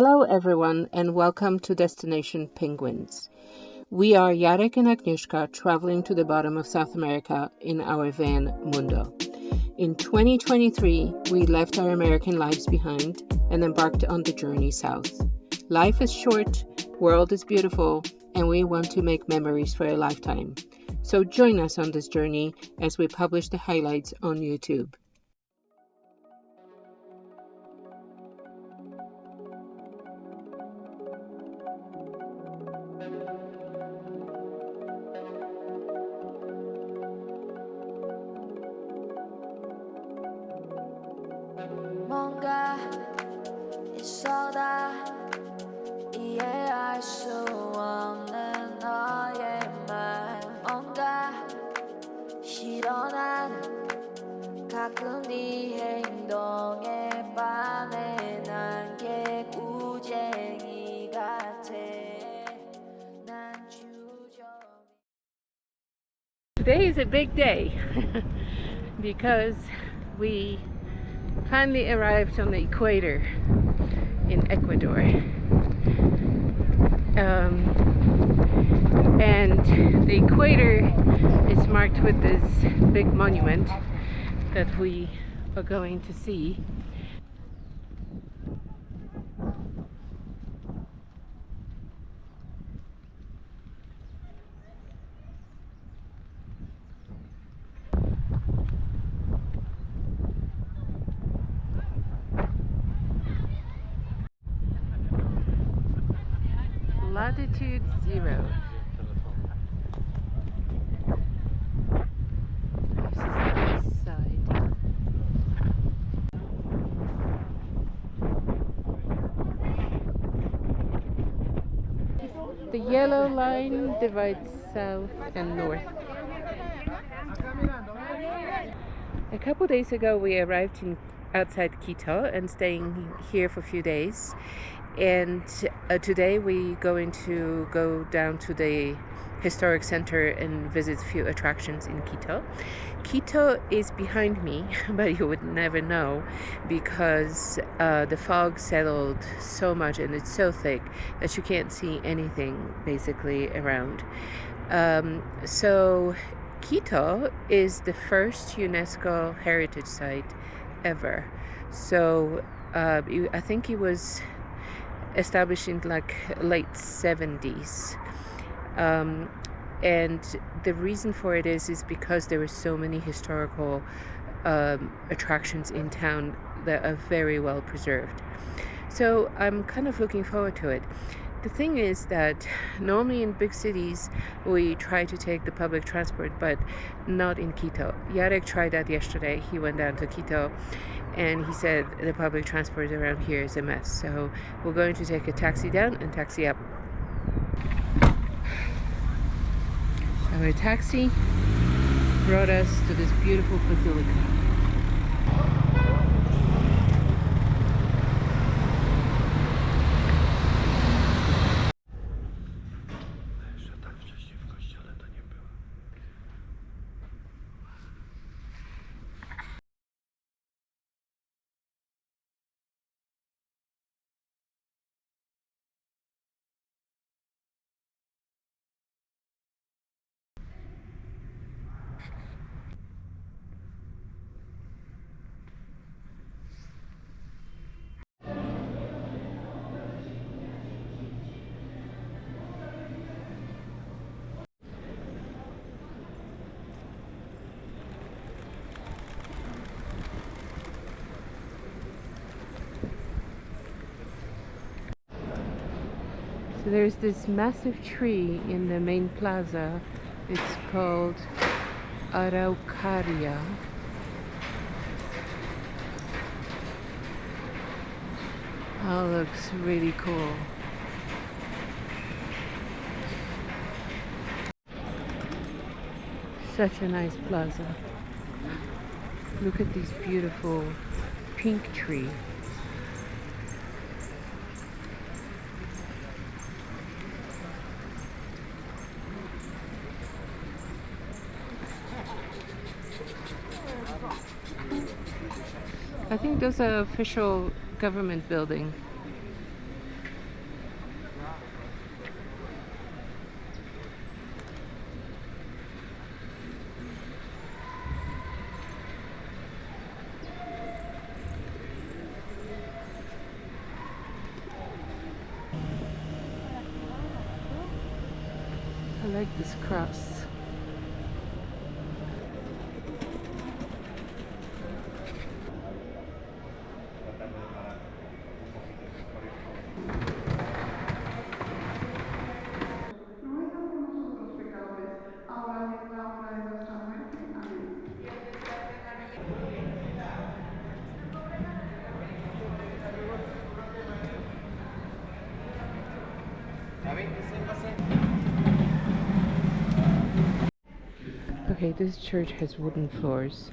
Hello everyone and welcome to Destination Penguins. We are Jarek and Agnieszka traveling to the bottom of South America in our van Mundo. In 2023, we left our American lives behind and embarked on the journey south. Life is short, world is beautiful, and we want to make memories for a lifetime. So join us on this journey as we publish the highlights on YouTube. 뭔가 있어다 이해할 수 없는 너의 말 뭔가 싫어 난 가끔 네 행동에 반해 난 개구쟁이 같아 난 주저리 Today is a big day because we finally arrived on the equator in Ecuador. And the equator is marked with this big monument that we are going to see. Latitude 0. This is the east side. The yellow line divides south and north. A couple days ago we arrived outside Quito and staying here for a few days. And today we're going to go down to the historic center and visit a few attractions in Quito. Quito is behind me, but you would never know because the fog settled so much and it's so thick that you can't see anything basically around. So Quito is the first UNESCO heritage site ever. So I think it was established in like late 70s, and the reason for it is because there were so many historical attractions in town that are very well preserved. So I'm kind of looking forward to it. The thing is that normally in big cities we try to take the public transport, but not in Quito. Jarek tried that yesterday. He went down to Quito and he said the public transport around here is a mess. So we're going to take a taxi down and taxi up. Our taxi brought us to this beautiful basilica. So there's this massive tree in the main plaza. It's called Araucaria. Oh, looks really cool. Such a nice plaza. Look at these beautiful pink trees. I think those are official government building. like this cross. No es por nosotros pecadores, ahora y en la hora de nuestra muerte. Amén. Okay, this church has wooden floors,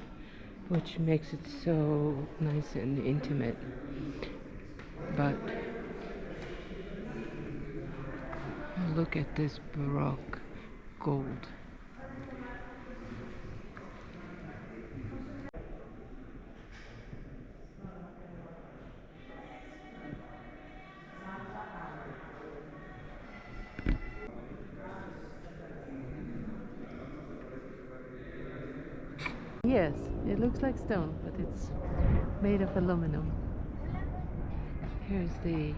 which makes it so nice and intimate. But look at this Baroque gold. Yes, it looks like stone, but it's made of aluminum. Here's the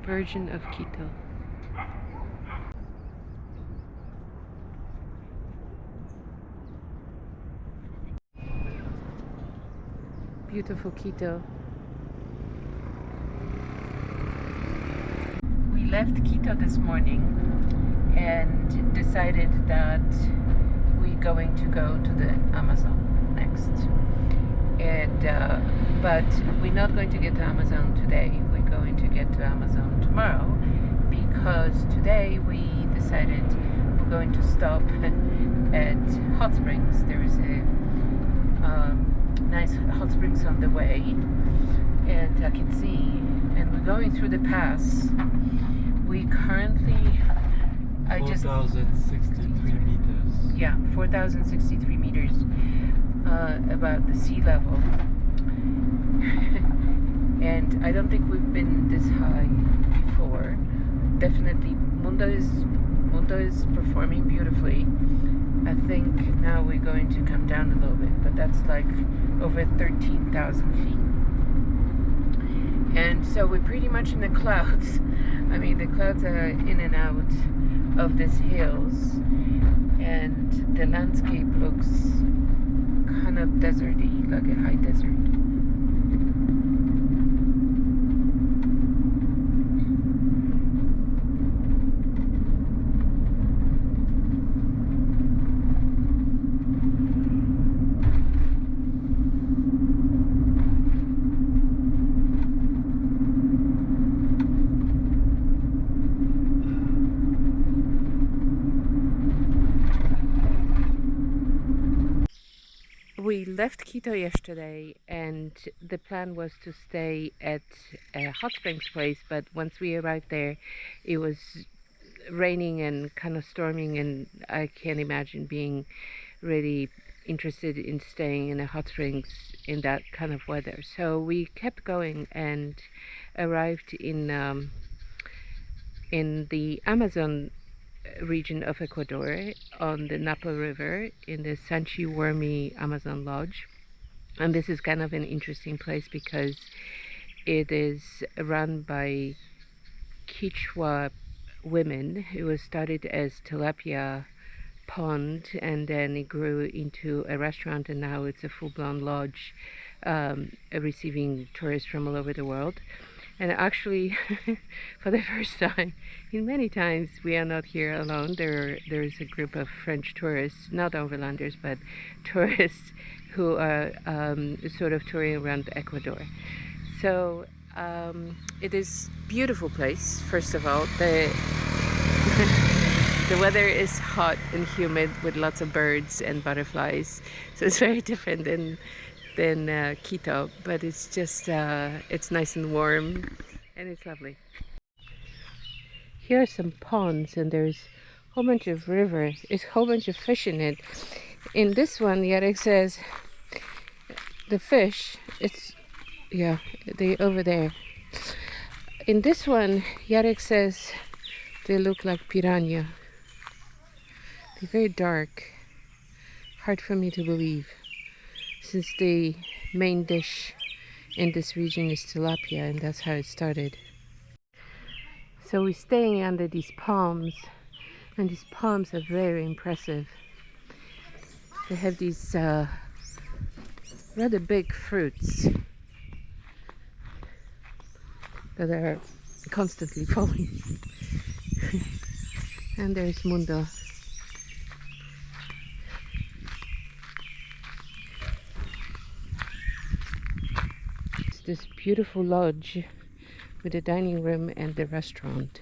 Virgin of Quito. Beautiful Quito. We left Quito this morning and decided that we're going to go to the Amazon next. And but we're not going to get to Amazon today. We're going to get to Amazon tomorrow, because today we decided we're going to stop at hot springs. There is a nice hot springs on the way, and I can see, and we're going through the pass. We currently 4,063 meters. Yeah, 4,063 meters above the sea level. And I don't think we've been this high before. Definitely Mundo is performing beautifully. I think now we're going to come down a little bit, but that's like over 13,000 feet. And so we're pretty much in the clouds. I mean, the clouds are in and out of these hills, and the landscape looks kind of deserty, like a high desert. We left Quito yesterday, and the plan was to stay at a hot springs place, but once we arrived there it was raining and kind of storming, and I can't imagine being really interested in staying in a hot springs in that kind of weather. So we kept going and arrived in the Amazon region of Ecuador, on the Napo River, in the Sinchi Warmi Amazon Lodge. And this is kind of an interesting place because it is run by Quechua women. It was started as tilapia pond, and then it grew into a restaurant, and now it's a full-blown lodge, receiving tourists from all over the world. And actually, for the first time in many times, we are not here alone. There is a group of French tourists, not overlanders, but tourists who are sort of touring around Ecuador. So it is a beautiful place. First of all, the the weather is hot and humid with lots of birds and butterflies. So it's very different than Quito, but it's just it's nice and warm, and it's lovely. Here are some ponds, and there's a whole bunch of river. There's a whole bunch of fish in it. In this one, Yarek says the fish, they over there. In this one, Yarek says they look like piranha. They're very dark. Hard for me to believe, since the main dish in this region is tilapia, and that's how it started. So we're staying under these palms, And these palms are very impressive. They have these rather big fruits that are constantly falling. And there's Mundo. It's this beautiful lodge with a dining room and the restaurant.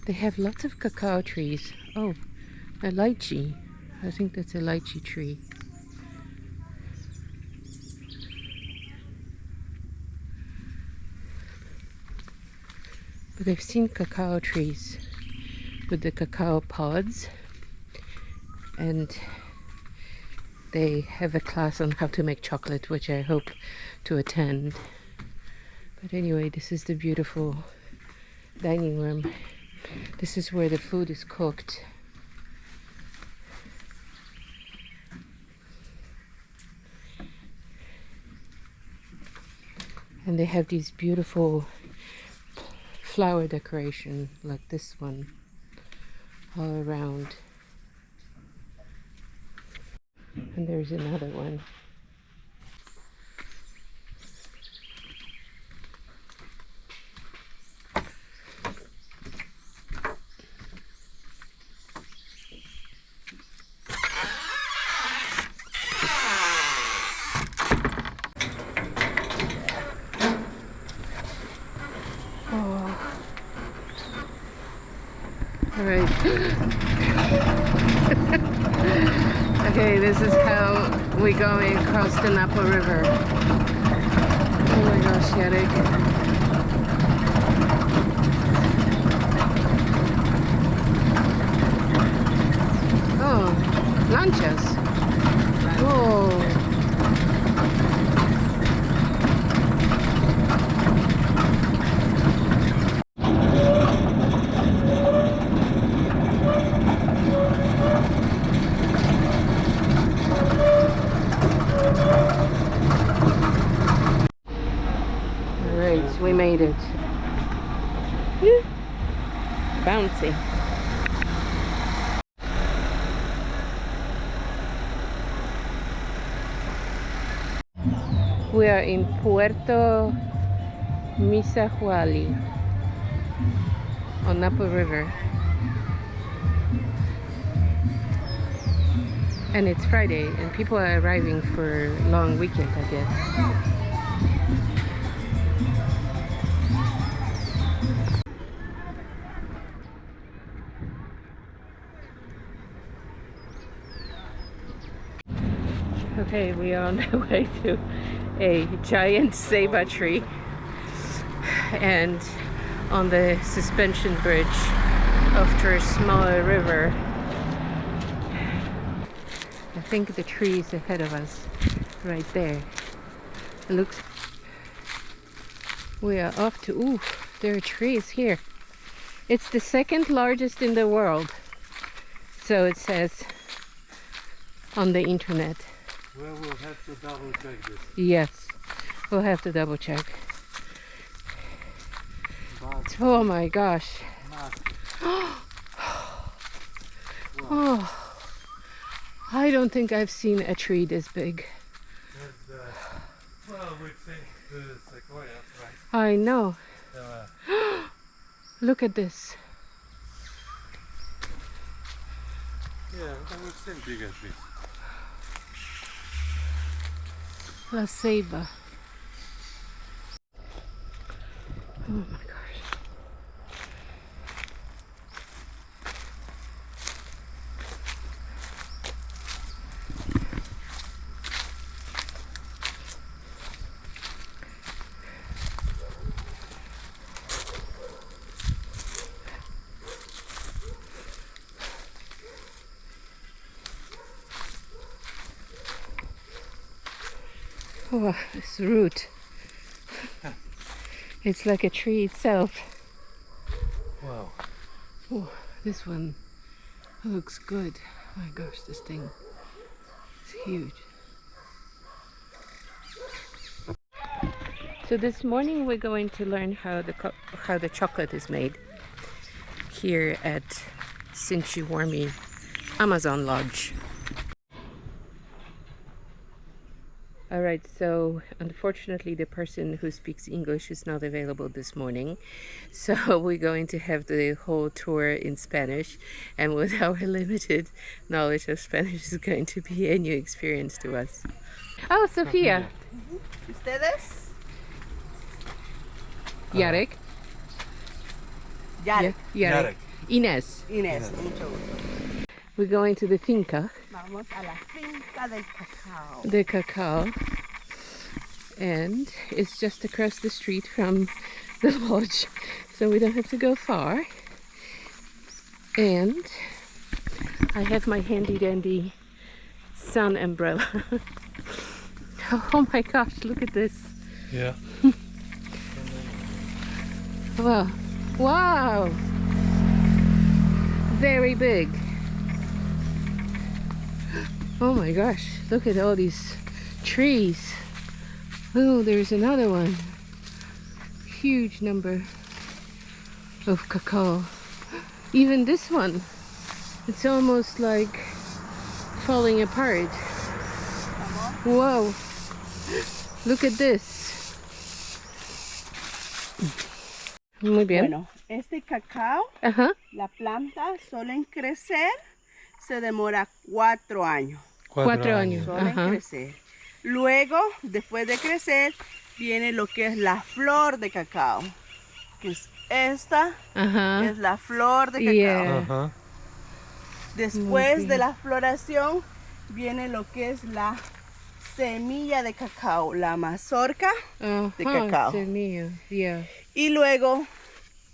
They have lots of cacao trees. Oh, a lychee. I think that's a lychee tree. But I've seen cacao trees with the cacao pods, and they have a class on how to make chocolate, which I hope to attend. But anyway, this is the beautiful dining room. This is where the food is cooked. And they have these beautiful flower decoration like this one all around. And there's another one. Alright. Okay, this is how we're going across the Napo River. Oh my gosh, Eric. Oh, lanchas. Oh. We made it. Bouncy. We are in Puerto Misahuali on Napo River. And it's Friday and people are arriving for long weekend, I guess. Okay, we are on the way to a giant Ceiba tree and on the suspension bridge after a smaller river. I think the tree is ahead of us right there. It looks... We are off to... Ooh, there are trees here. It's the second largest in the world, so it says on the internet. Well, we'll have to double check this. Yes, we'll have to double check. But Oh my gosh. Oh, I don't think I've seen a tree this big. well, we think the sequoias, right? I know. Look at this. Yeah, we've seen bigger trees. La Ceiba. Oh my gosh. Oh, this root. It's like a tree itself. Wow. Oh, this one looks good. my gosh, this thing is huge. So this morning we're going to learn how the chocolate is made here at Sinchi Warmi Amazon Lodge. Alright, so unfortunately the person who speaks English is not available this morning, so we're going to have the whole tour in Spanish, and with our limited knowledge of Spanish, is going to be a new experience to us. Oh, Sofia! ¿Ustedes? Yarek? Yarek. Yarek. Inés. Inés, mucho gusto. We're going to the finca. Vamos a la finca del cacao. The cacao, and it's just across the street from the lodge, so we don't have to go far. And I have my handy dandy sun umbrella. Oh my gosh, look at this. Yeah. Wow. Wow, very big. Oh my gosh, look at all these trees. Oh, there's another one. Huge number of cacao. Even this one, it's almost like falling apart. Whoa, look at this. Muy bien. Bueno, este cacao, Ajá. la planta solo en crecer se demora 4 años. 4 años. Solo en Ajá. crecer. Luego, después de crecer, viene lo que es la flor de cacao. Que es esta, Ajá. es la flor de cacao. Yeah. Uh-huh. Después de la floración, viene lo que es la semilla de cacao, la mazorca de cacao. Semilla. Yeah. Y luego,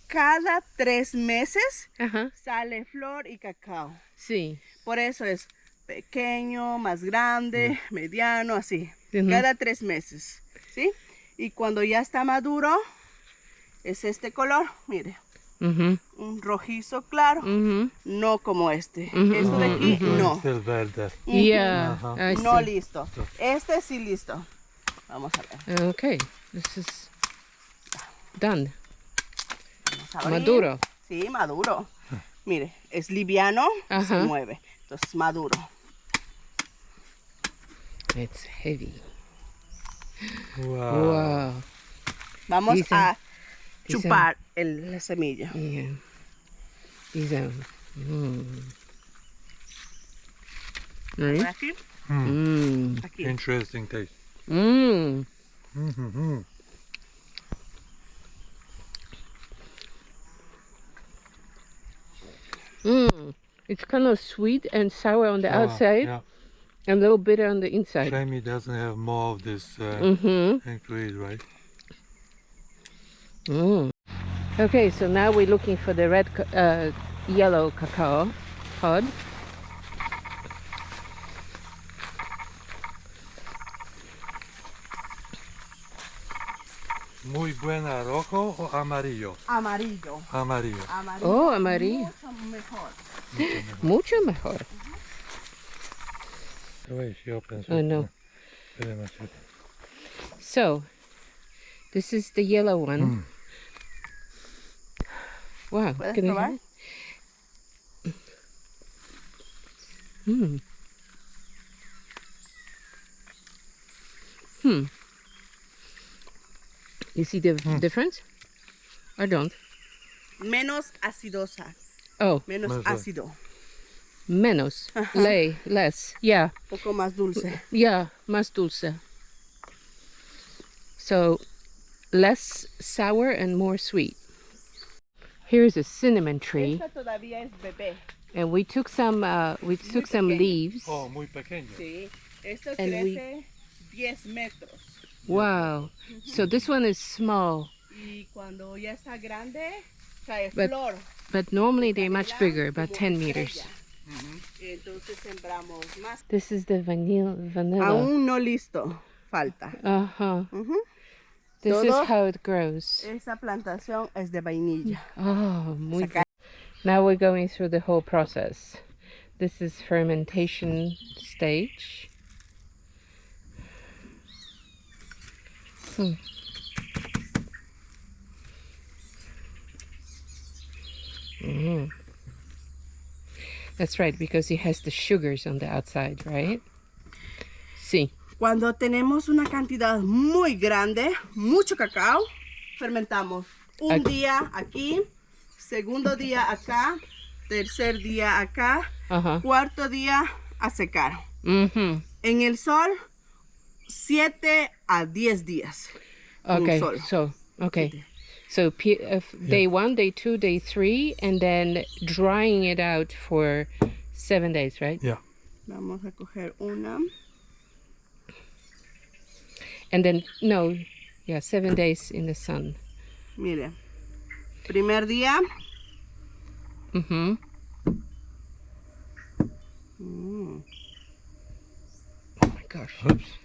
cada 3 meses, Ajá. sale flor y cacao. Sí. Por eso es pequeño, más grande, mediano, así. Ujú. Cada 3 meses, ¿sí? Y cuando ya está maduro, es este color, mire. Mhm. Un rojizo claro, Mhm. no como este. Ujú, Esto de aquí, ujú. no. Still verde. Yeah. Ajá. I No see. listo. Este sí listo. Vamos a ver. Okay. This is done. Vamos a abrir. Maduro. Sí, maduro. Mire, es liviano, se Ajá. mueve. Entonces, maduro. It's heavy. Wow. Wow. Vamos Dice- a dice- chupar la semilla. Yeah. These are. Mm. Right? Aquí, Mm. aquí. Interesting taste. Mm. Mm-hmm. Mm. It's kind of sweet and sour on the outside, Yeah. and a little bitter on the inside. Shame it doesn't have more of this Mm-hmm. ingredient, right? Mm. Okay, so now we're looking for the yellow cacao pod. Muy buena, rojo o amarillo? Amarillo. Amarillo. Amarillo. Oh, amarillo. Mucho mejor. Mucho mejor. The way she opens Oh, it, no. very much it. So, this is the yellow one. Wow. ¿Puedes can I probar? have it? Mm. Hmm. You see the difference? I don't. Menos acidosa. Oh, Menos Más ácido. menos. Ajá. Less. Yeah. Un poco más dulce. Yeah, más dulce. So, less sour and more sweet. Here's a cinnamon tree, Esta todavía es bebé. and we took some pequeño. leaves. Oh, muy pequeño. Sí. Esto And crece 10 metros. Wow. So this one is small, Y cuando ya está grande, cae But- flor. but normally they're much Canela bigger, about como 10 estrella. meters. Entonces sembramos más. This is the vanilla. Aún no listo. Falta. Uh-huh. Ujú. This Todo- is how it grows. Esta plantación es de vainilla. Oh, muy Saca- good. Now we're going through the whole process. This is fermentation stage. That's right, because it has the sugars on the outside, right? Sí. Cuando tenemos una cantidad muy grande, mucho cacao, fermentamos. Un día aquí, segundo día acá, tercer día acá, cuarto día a secar. En el sol, 7 a 10 días. Okay, Sol. So day 1, day 2, day 3, and then drying it out for 7 days, right? Yeah. Vamos a coger una. And then, 7 days in the sun. Mire, primer día. Oh my gosh. Oops.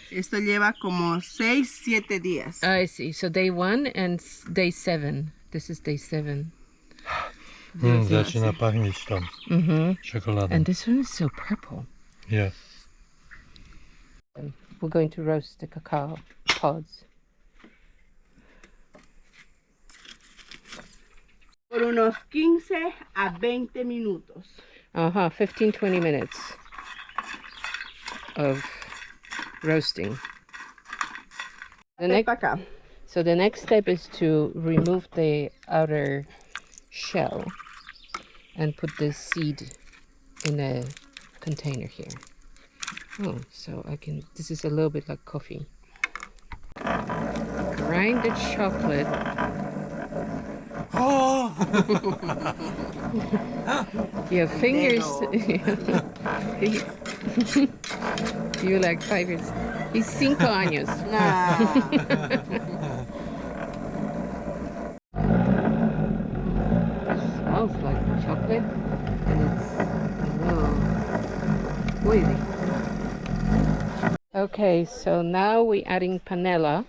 Esto lleva como 6, 7 días. I see. So day 1 and day 7. This is day 7. Zaczyna pachnieć tam. Czekoladą. And this one is so purple. Yeah. We're going to roast the cacao pods. Por unos 15 a 20 minutos. 15-20 minutes of roasting. So the next step is to remove the outer shell and put the seed in a container here. Oh, so this is a little bit like coffee. Grind the chocolate. Oh! Your fingers. You're like 5 years. He's 5 años. Smells like chocolate, and it's oily. Okay, so now we're adding panela,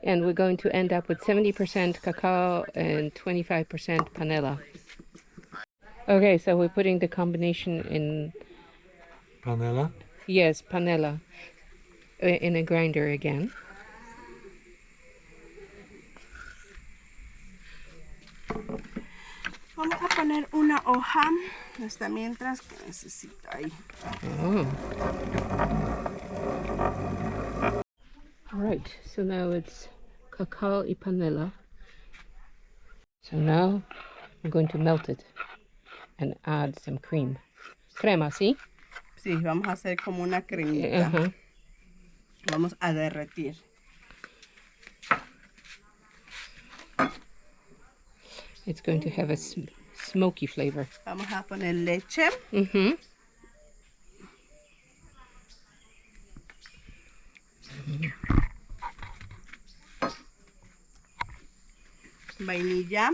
and we're going to end up with 70% cacao and 25% panela. Okay, so we're putting the combination in... Panela? Yes, panela. In a grinder again. Vamos a poner una hoja hasta mientras que necesito ahí. Alright, so now it's cacao y panela. So now I'm going to melt it and add some cream. Crema, ¿sí? Sí, vamos a hacer como una cremita. Vamos a derretir. It's going to have a smoky flavor. Vamos a poner leche. Vainilla.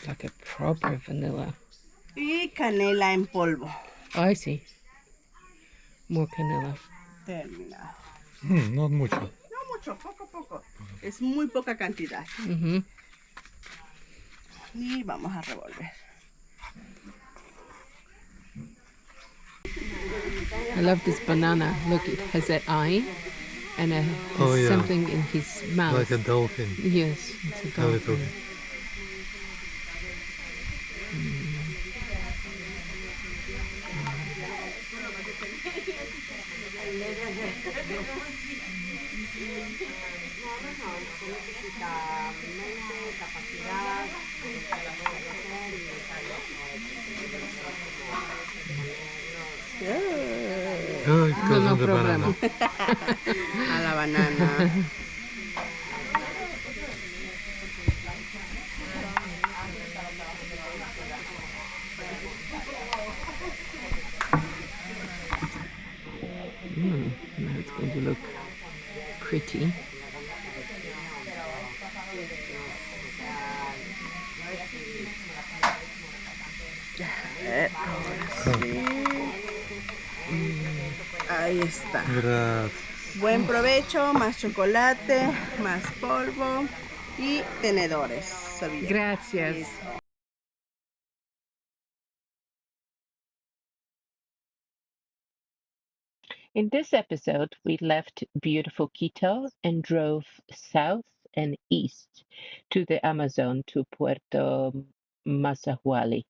Like a proper vanilla. Y canela en polvo. Oh, I see. More canela. Terminado. Not mucho. No mucho, poco. Es muy poca cantidad. Y vamos a revolver. I love this banana. Look, it has that eye and something in his mouth. Like a dolphin. Yes, it's a dolphin. No problema. A la banana. Now it's going to look pretty. Ahora sí. Ahí está. Gracias. Buen provecho, más chocolate, más polvo y tenedores. Sabía. Gracias. Listo. In this episode, we left beautiful Quito and drove south and east to the Amazon to Puerto Masahuali.